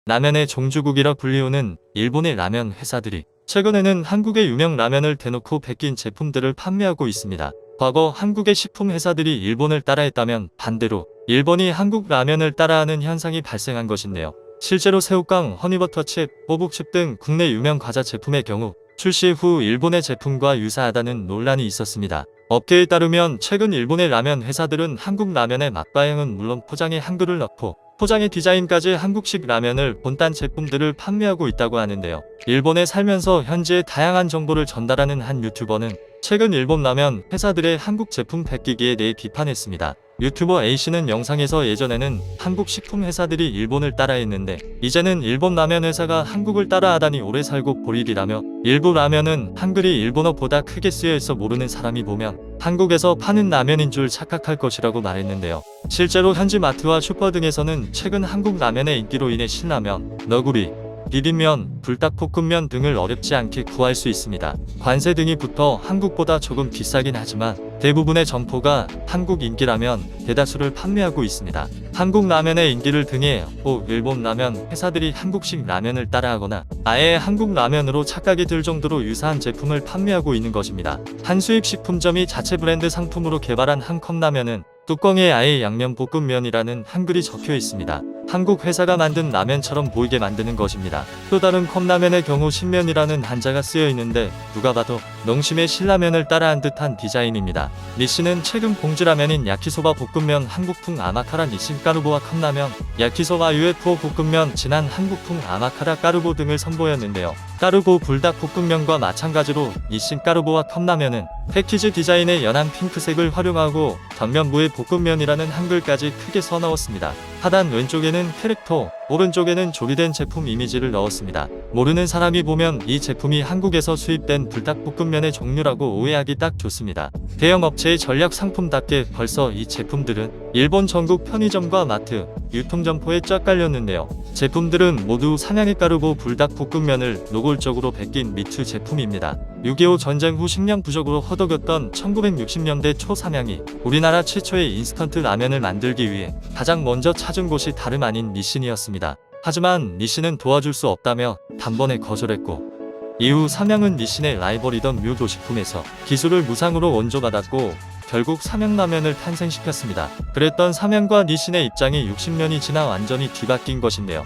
라면의 종주국이라 불리우는 일본의 라면 회사들이 최근에는 한국의 유명 라면을 대놓고 베낀 제품들을 판매하고 있습니다. 과거 한국의 식품 회사들이 일본을 따라했다면 반대로 일본이 한국 라면을 따라하는 현상이 발생한 것인데요. 실제로 새우깡, 허니버터칩, 뽀북칩 등 국내 유명 과자 제품의 경우 출시 후 일본의 제품과 유사하다는 논란이 있었습니다. 업계에 따르면 최근 일본의 라면 회사들은 한국 라면의 맛과 향은 물론 포장에 한글을 넣고 포장의 디자인까지 한국식 라면을 본딴 제품들을 판매하고 있다고 하는데요. 일본에 살면서 현지의 다양한 정보를 전달하는 한 유튜버는 최근 일본 라면 회사들의 한국 제품 베끼기에 대해 비판했습니다. 유튜버 A씨는 영상에서 예전에는 한국 식품 회사들이 일본을 따라했는데 이제는 일본 라면 회사가 한국을 따라하다니 오래 살고 보리리라며 일부 라면은 한글이 일본어보다 크게 쓰여 있어 모르는 사람이 보면 한국에서 파는 라면인 줄 착각할 것이라고 말했는데요. 실제로 현지 마트와 슈퍼 등에서는 최근 한국 라면의 인기로 인해 신라면, 너구리, 비빔면, 불닭볶음면 등을 어렵지 않게 구할 수 있습니다. 관세 등이 붙어 한국보다 조금 비싸긴 하지만 대부분의 점포가 한국 인기라면 대다수를 판매하고 있습니다. 한국 라면의 인기를 등에 업고 일본 라면 회사들이 한국식 라면을 따라하거나 아예 한국 라면으로 착각이 들 정도로 유사한 제품을 판매하고 있는 것입니다. 한 수입 식품점이 자체 브랜드 상품으로 개발한 한 컵라면은 뚜껑에 아예 양념볶음면이라는 한글이 적혀 있습니다. 한국 회사가 만든 라면처럼 보이게 만드는 것입니다. 또 다른 컵라면의 경우 신면이라는 한자가 쓰여 있는데 누가 봐도 농심의 신라면을 따라한 듯한 디자인입니다. 니씨는 최근 봉지라면인 야키소바 볶음면 한국풍 아마카라 니신 까르보와 컵라면, 야키소바 UFO 볶음면 진한 한국풍 아마카라 까르보 등을 선보였는데요. 까르보 불닭볶음면과 마찬가지로 니신 까르보와 컵라면은 패키지 디자인의 연한 핑크색을 활용하고 겉면부에 볶음면이라는 한글까지 크게 써넣었습니다. 하단 왼쪽에는 캐릭터, 오른쪽에는 조리된 제품 이미지를 넣었습니다. 모르는 사람이 보면 이 제품이 한국에서 수입된 불닭볶음면의 종류라고 오해하기 딱 좋습니다. 대형 업체의 전략 상품답게 벌써 이 제품들은 일본 전국 편의점과 마트, 유통점포에 쫙 깔렸는데요. 제품들은 모두 삼양의 까르보 불닭볶음면을 노골적으로 베낀 미투 제품입니다. 6.25 전쟁 후 식량 부족으로 허덕였던 1960년대 초 삼양이 우리나라 최초의 인스턴트 라면을 만들기 위해 가장 먼저 찾은 곳이 다름 아닌 니신이었습니다. 하지만 니신은 도와줄 수 없다며 단번에 거절했고 이후 삼양은 니신의 라이벌이던 묘도식품에서 기술을 무상으로 원조받았고 결국 삼양라면을 탄생시켰습니다. 그랬던 삼양과 니신의 입장이 60년이 지나 완전히 뒤바뀐 것인데요.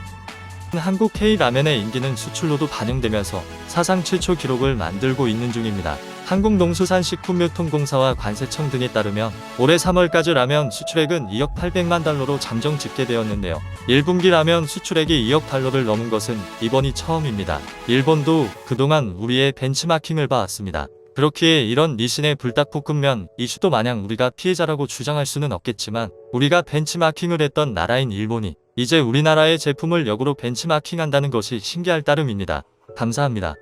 한국 K라면의 인기는 수출로도 반영되면서 사상 최초 기록을 만들고 있는 중입니다. 한국농수산식품유통공사와 관세청 등에 따르면 올해 3월까지 라면 수출액은 2억 800만 달러로 잠정 집계되었는데요. 1분기 라면 수출액이 2억 달러를 넘은 것은 이번이 처음입니다. 일본도 그동안 우리의 벤치마킹을 봐왔습니다. 그렇기에 이런 니신의 불닭볶음면 이슈도 마냥 우리가 피해자라고 주장할 수는 없겠지만 우리가 벤치마킹을 했던 나라인 일본이 이제 우리나라의 제품을 역으로 벤치마킹한다는 것이 신기할 따름입니다. 감사합니다.